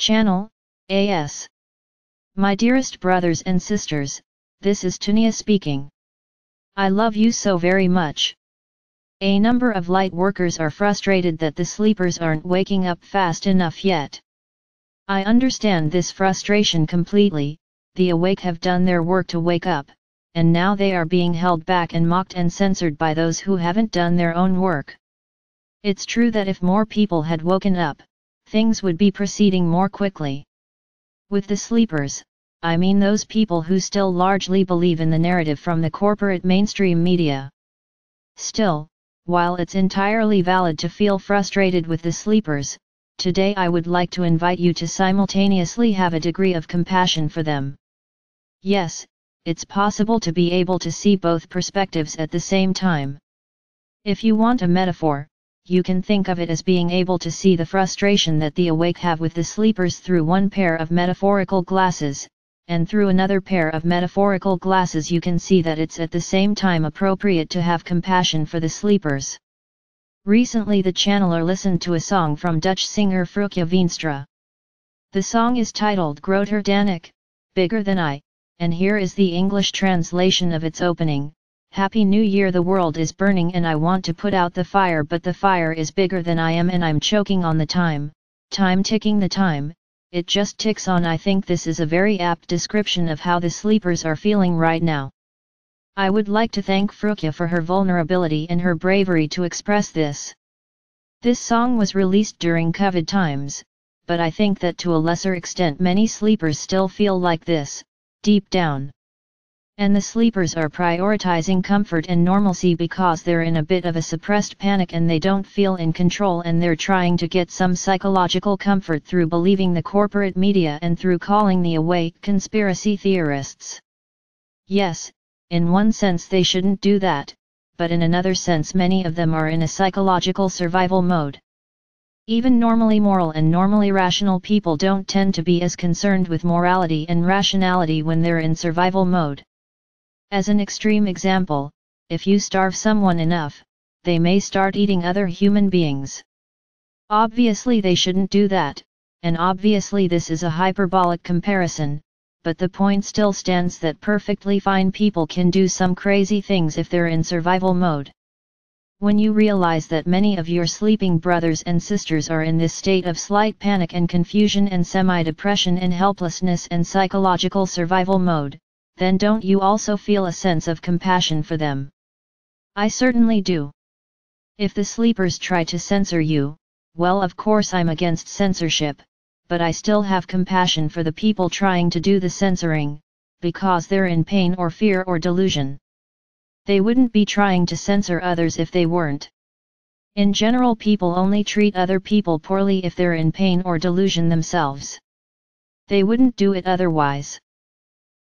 Channel, AS. My dearest brothers and sisters, this is Tunia speaking. I love you so very much. A number of light workers are frustrated that the sleepers aren't waking up fast enough yet. I understand this frustration completely. The awake have done their work to wake up, and now they are being held back and mocked and censored by those who haven't done their own work. It's true that if more people had woken up, things would be proceeding more quickly. With the sleepers, I mean those people who still largely believe in the narrative from the corporate mainstream media. Still, while it's entirely valid to feel frustrated with the sleepers, today I would like to invite you to simultaneously have a degree of compassion for them. Yes, it's possible to be able to see both perspectives at the same time. If you want a metaphor, you can think of it as being able to see the frustration that the awake have with the sleepers through one pair of metaphorical glasses, and through another pair of metaphorical glasses you can see that it's at the same time appropriate to have compassion for the sleepers. Recently the channeler listened to a song from Dutch singer Frukje Veenstra. The song is titled Groter dan ik, Bigger Than I, and here is the English translation of its opening. Happy New Year, the world is burning and I want to put out the fire, but the fire is bigger than I am and I'm choking on the time ticking the time, it just ticks on. I think this is a very apt description of how the sleepers are feeling right now. I would like to thank Frukje for her vulnerability and her bravery to express this. This song was released during COVID times, but I think that to a lesser extent many sleepers still feel like this, deep down. And the sleepers are prioritizing comfort and normalcy because they're in a bit of a suppressed panic and they don't feel in control, and they're trying to get some psychological comfort through believing the corporate media and through calling the awake conspiracy theorists. Yes, in one sense they shouldn't do that, but in another sense many of them are in a psychological survival mode. Even normally moral and normally rational people don't tend to be as concerned with morality and rationality when they're in survival mode. As an extreme example, if you starve someone enough, they may start eating other human beings. Obviously they shouldn't do that, and obviously this is a hyperbolic comparison, but the point still stands that perfectly fine people can do some crazy things if they're in survival mode. When you realize that many of your sleeping brothers and sisters are in this state of slight panic and confusion and semi-depression and helplessness and psychological survival mode, then don't you also feel a sense of compassion for them? I certainly do. If the sleepers try to censor you, well, of course I'm against censorship, but I still have compassion for the people trying to do the censoring, because they're in pain or fear or delusion. They wouldn't be trying to censor others if they weren't. In general, people only treat other people poorly if they're in pain or delusion themselves. They wouldn't do it otherwise.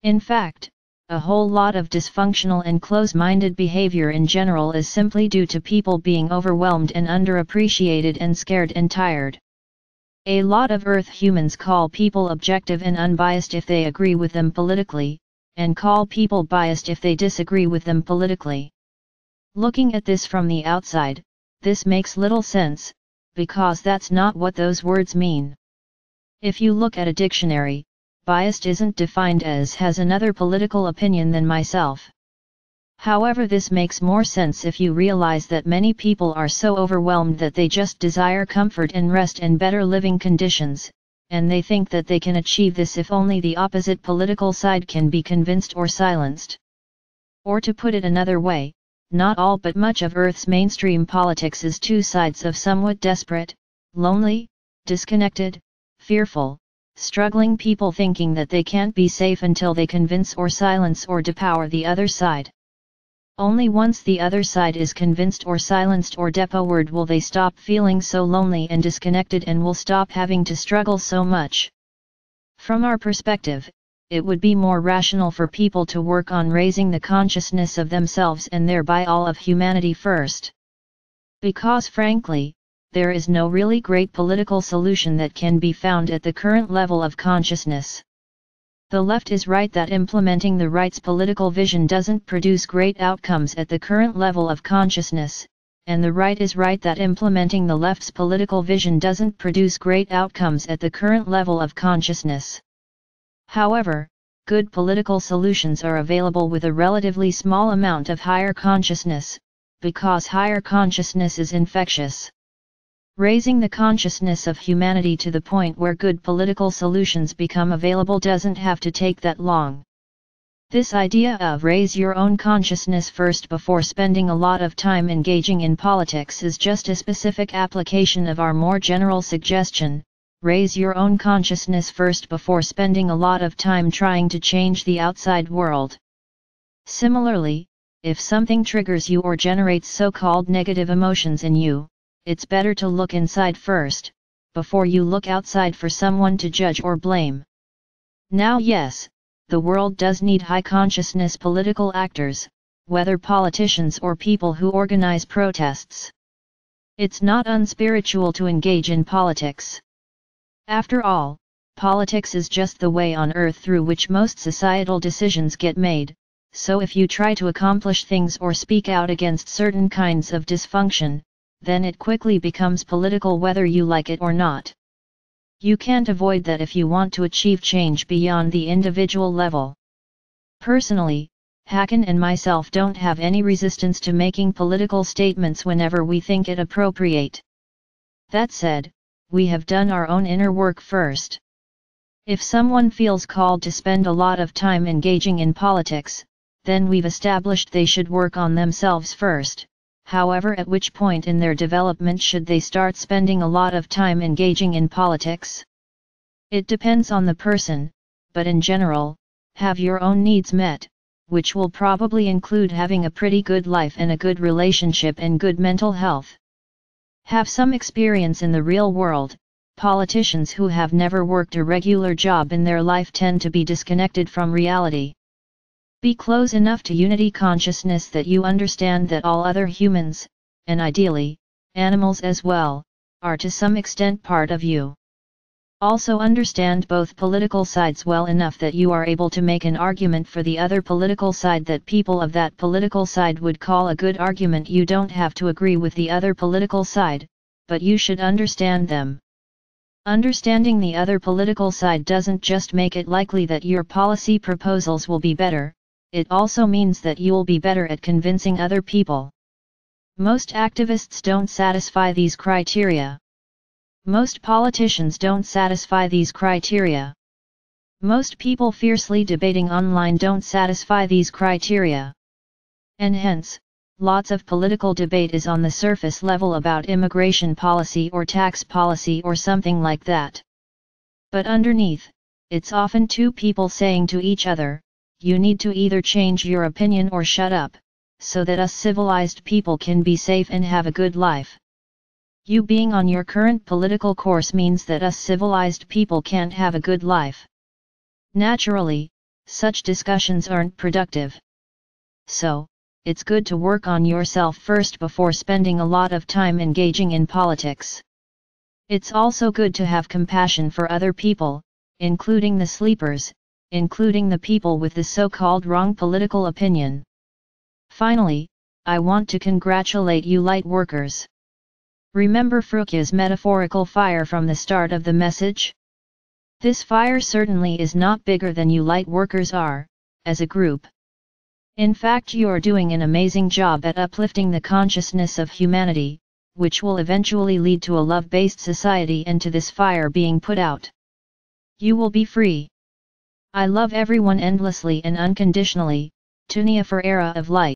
In fact, a whole lot of dysfunctional and close-minded behavior in general is simply due to people being overwhelmed and underappreciated and scared and tired. A lot of Earth humans call people objective and unbiased if they agree with them politically, and call people biased if they disagree with them politically. Looking at this from the outside, this makes little sense, because that's not what those words mean. If you look at a dictionary, biased isn't defined as has another political opinion than myself. However, this makes more sense if you realize that many people are so overwhelmed that they just desire comfort and rest and better living conditions, and they think that they can achieve this if only the opposite political side can be convinced or silenced. Or to put it another way, not all but much of Earth's mainstream politics is two sides of somewhat desperate, lonely, disconnected, fearful, struggling people thinking that they can't be safe until they convince or silence or depower the other side. Only once the other side is convinced or silenced or depowered will they stop feeling so lonely and disconnected and will stop having to struggle so much. From our perspective, it would be more rational for people to work on raising the consciousness of themselves and thereby all of humanity first. Because frankly, there is no really great political solution that can be found at the current level of consciousness. The left is right that implementing the right's political vision doesn't produce great outcomes at the current level of consciousness, and the right is right that implementing the left's political vision doesn't produce great outcomes at the current level of consciousness. However, good political solutions are available with a relatively small amount of higher consciousness, because higher consciousness is infectious. Raising the consciousness of humanity to the point where good political solutions become available doesn't have to take that long. This idea of raise your own consciousness first before spending a lot of time engaging in politics is just a specific application of our more general suggestion, raise your own consciousness first before spending a lot of time trying to change the outside world. Similarly, if something triggers you or generates so-called negative emotions in you, it's better to look inside first, before you look outside for someone to judge or blame. Now yes, the world does need high consciousness political actors, whether politicians or people who organize protests. It's not unspiritual to engage in politics. After all, politics is just the way on earth through which most societal decisions get made, so if you try to accomplish things or speak out against certain kinds of dysfunction, then it quickly becomes political whether you like it or not. You can't avoid that if you want to achieve change beyond the individual level. Personally, Hakan and myself don't have any resistance to making political statements whenever we think it appropriate. That said, we have done our own inner work first. If someone feels called to spend a lot of time engaging in politics, then we've established they should work on themselves first. However, at which point in their development should they start spending a lot of time engaging in politics? It depends on the person, but in general, have your own needs met, which will probably include having a pretty good life and a good relationship and good mental health. Have some experience in the real world. Politicians who have never worked a regular job in their life tend to be disconnected from reality. Be close enough to unity consciousness that you understand that all other humans, and ideally, animals as well, are to some extent part of you. Also understand both political sides well enough that you are able to make an argument for the other political side that people of that political side would call a good argument. You don't have to agree with the other political side, but you should understand them. Understanding the other political side doesn't just make it likely that your policy proposals will be better, it also means that you'll be better at convincing other people. Most activists don't satisfy these criteria. Most politicians don't satisfy these criteria. Most people fiercely debating online don't satisfy these criteria. And hence, lots of political debate is on the surface level about immigration policy or tax policy or something like that. But underneath, it's often two people saying to each other, you need to either change your opinion or shut up, so that us civilized people can be safe and have a good life. You being on your current political course means that us civilized people can't have a good life. Naturally, such discussions aren't productive. So, it's good to work on yourself first before spending a lot of time engaging in politics. It's also good to have compassion for other people, including the sleepers, including the people with the so-called wrong political opinion. Finally, I want to congratulate you light workers. Remember Frukya's metaphorical fire from the start of the message? This fire certainly is not bigger than you light workers are, as a group. In fact, you are doing an amazing job at uplifting the consciousness of humanity, which will eventually lead to a love-based society and to this fire being put out. You will be free. I love everyone endlessly and unconditionally. Tunia for Era of Light.